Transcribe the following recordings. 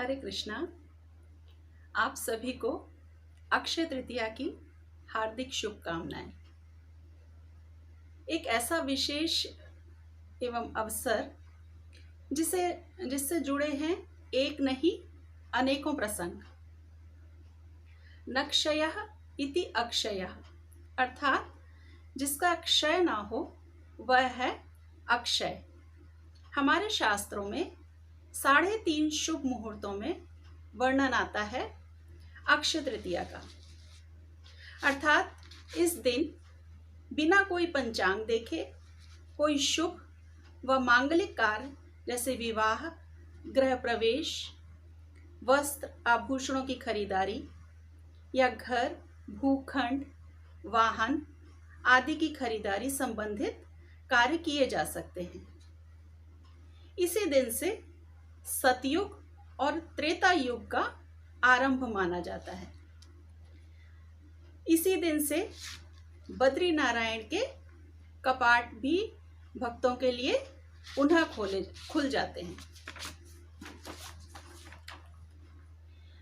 हरे कृष्णा। आप सभी को अक्षय तृतीया की हार्दिक शुभकामनाएं। एक ऐसा विशेष एवं अवसर जिसे जिससे जुड़े हैं एक नहीं अनेकों प्रसंग। नक्षयः इति अक्षयः, अर्थात जिसका क्षय ना हो वह है अक्षय। हमारे शास्त्रों में 3.5 शुभ मुहूर्तों में वर्णन आता है अक्षय तृतीया का। अर्थात इस दिन बिना कोई पंचांग देखे कोई शुभ व मांगलिक कार्य जैसे विवाह, गृह प्रवेश, वस्त्र आभूषणों की खरीदारी या घर, भूखंड, वाहन आदि की खरीदारी संबंधित कार्य किए जा सकते हैं। इसी दिन से सतयुग और त्रेता युग का आरंभ माना जाता है। इसी दिन से बद्री नारायण के कपाट भी भक्तों के लिए पुनः खुल जाते हैं।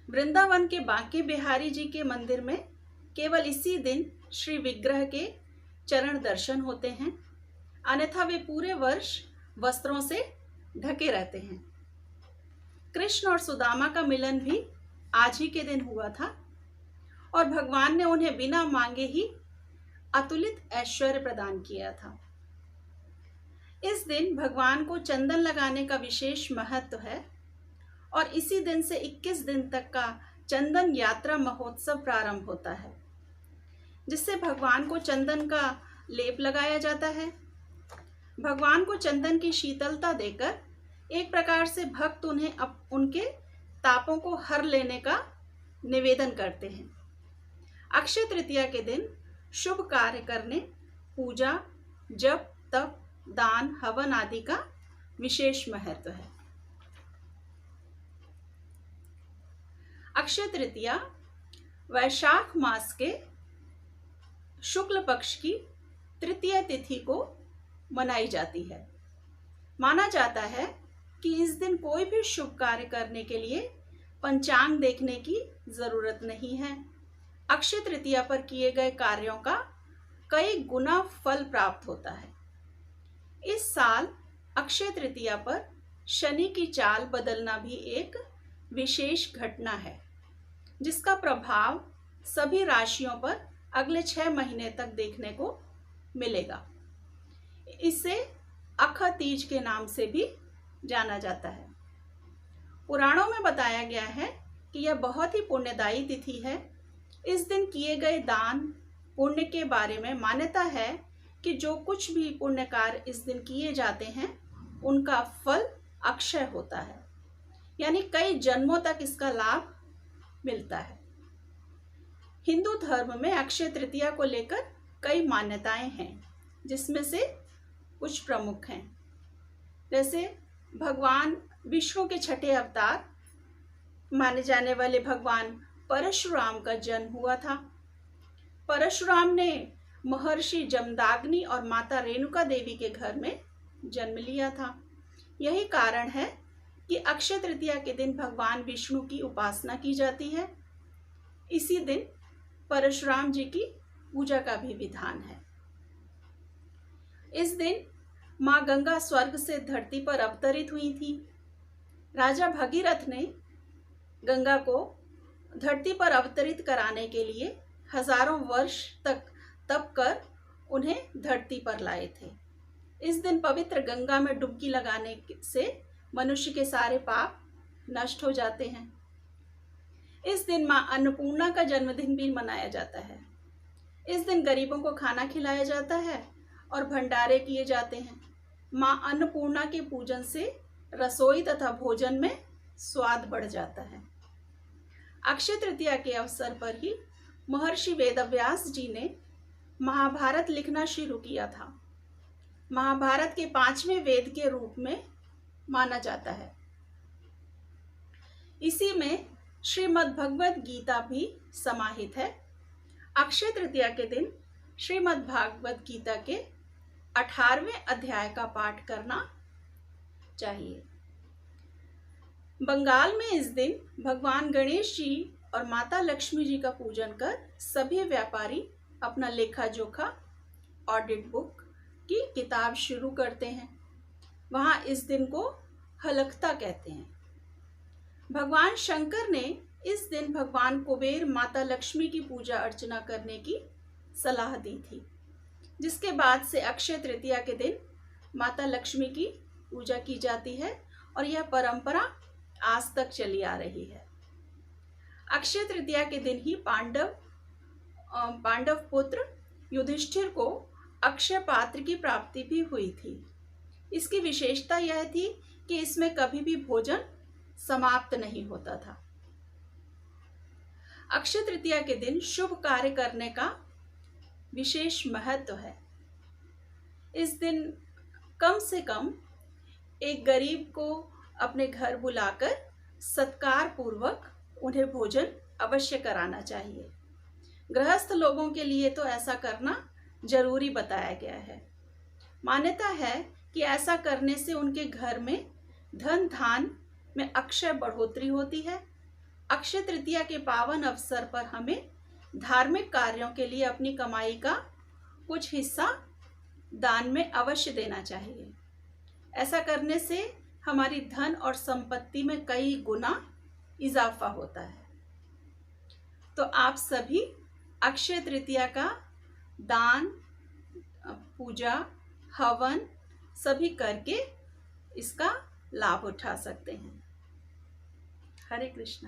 वृंदावन के बांके बिहारी जी के मंदिर में केवल इसी दिन श्री विग्रह के चरण दर्शन होते हैं, अन्यथा वे पूरे वर्ष वस्त्रों से ढके रहते हैं। कृष्ण और सुदामा का मिलन भी आज ही के दिन हुआ था और भगवान ने उन्हें बिना मांगे ही अतुलित ऐश्वर्य प्रदान किया था। इस दिन भगवान को चंदन लगाने का विशेष महत्व है और इसी दिन से 21 दिन तक का चंदन यात्रा महोत्सव प्रारंभ होता है, जिससे भगवान को चंदन का लेप लगाया जाता है। भगवान को चंदन की शीतलता देकर एक प्रकार से भक्त उन्हें उनके तापों को हर लेने का निवेदन करते हैं। अक्षय तृतीया के दिन शुभ कार्य करने, पूजा, जप, तप, दान, हवन आदि का विशेष महत्व है। अक्षय तृतीया वैशाख मास के शुक्ल पक्ष की तृतीय तिथि को मनाई जाती है। माना जाता है कि इस दिन कोई भी शुभ कार्य करने के लिए पंचांग देखने की जरूरत नहीं है। अक्षय तृतीया पर किए गए कार्यों का कई गुना फल प्राप्त होता है। इस साल अक्षय तृतीया पर शनि की चाल बदलना भी एक विशेष घटना है, जिसका प्रभाव सभी राशियों पर अगले 6 महीने तक देखने को मिलेगा। इसे अख तीज के नाम से भी जाना जाता है। पुराणों में बताया गया है कि यह बहुत ही पुण्यदायी तिथि है। इस दिन किए गए दान पुण्य के बारे में मान्यता है कि जो कुछ भी पुण्य कार्य इस दिन किए जाते हैं उनका फल अक्षय होता है, यानी कई जन्मों तक इसका लाभ मिलता है। हिंदू धर्म में अक्षय तृतीया को लेकर कई मान्यताएं हैं, जिसमें से कुछ प्रमुख हैं। जैसे भगवान विष्णु के छठे अवतार माने जाने वाले भगवान परशुराम का जन्म हुआ था। परशुराम ने महर्षि जमदाग्नि और माता रेणुका देवी के घर में जन्म लिया था। यही कारण है कि अक्षय तृतीया के दिन भगवान विष्णु की उपासना की जाती है। इसी दिन परशुराम जी की पूजा का भी विधान है। इस दिन माँ गंगा स्वर्ग से धरती पर अवतरित हुई थी। राजा भगीरथ ने गंगा को धरती पर अवतरित कराने के लिए हजारों वर्ष तक तप कर उन्हें धरती पर लाए थे। इस दिन पवित्र गंगा में डुबकी लगाने से मनुष्य के सारे पाप नष्ट हो जाते हैं। इस दिन माँ अन्नपूर्णा का जन्मदिन भी मनाया जाता है। इस दिन गरीबों को खाना खिलाया जाता है और भंडारे किए जाते हैं। माँ अन्नपूर्णा के पूजन से रसोई तथा भोजन में स्वाद बढ़ जाता है। अक्षय तृतीया के अवसर पर ही महर्षि वेदव्यास जी ने महाभारत लिखना शुरू किया था। महाभारत के 5वें वेद के रूप में माना जाता है। इसी में श्रीमद् भगवद गीता भी समाहित है। अक्षय तृतीया के दिन श्रीमद् भागवत गीता के 18वें अध्याय का पाठ करना चाहिए। बंगाल में इस दिन भगवान गणेश जी और माता लक्ष्मी जी का पूजन कर सभी व्यापारी अपना लेखा जोखा ऑडिट बुक की किताब शुरू करते हैं। वहाँ इस दिन को हलख्ता कहते हैं। भगवान शंकर ने इस दिन भगवान कुबेर माता लक्ष्मी की पूजा अर्चना करने की सलाह दी थी, जिसके बाद से अक्षय तृतीया के दिन माता लक्ष्मी की पूजा की जाती है और यह परंपरा आज तक चली आ रही है। अक्षय तृतीया के दिन ही पांडव पुत्र युधिष्ठिर को अक्षय पात्र की प्राप्ति भी हुई थी। इसकी विशेषता यह थी कि इसमें कभी भी भोजन समाप्त नहीं होता था। अक्षय तृतीया के दिन शुभ कार्य करने का विशेष महत्व है। इस दिन कम से कम एक गरीब को अपने घर बुलाकर सत्कार पूर्वक उन्हें भोजन अवश्य कराना चाहिए। गृहस्थ लोगों के लिए तो ऐसा करना जरूरी बताया गया है। मान्यता है कि ऐसा करने से उनके घर में धन धान में अक्षय बढ़ोतरी होती है। अक्षय तृतीया के पावन अवसर पर हमें धार्मिक कार्यों के लिए अपनी कमाई का कुछ हिस्सा दान में अवश्य देना चाहिए। ऐसा करने से हमारी धन और संपत्ति में कई गुना इजाफा होता है। तो आप सभी अक्षय तृतीया का दान, पूजा, हवन सभी करके इसका लाभ उठा सकते हैं। हरे कृष्णा।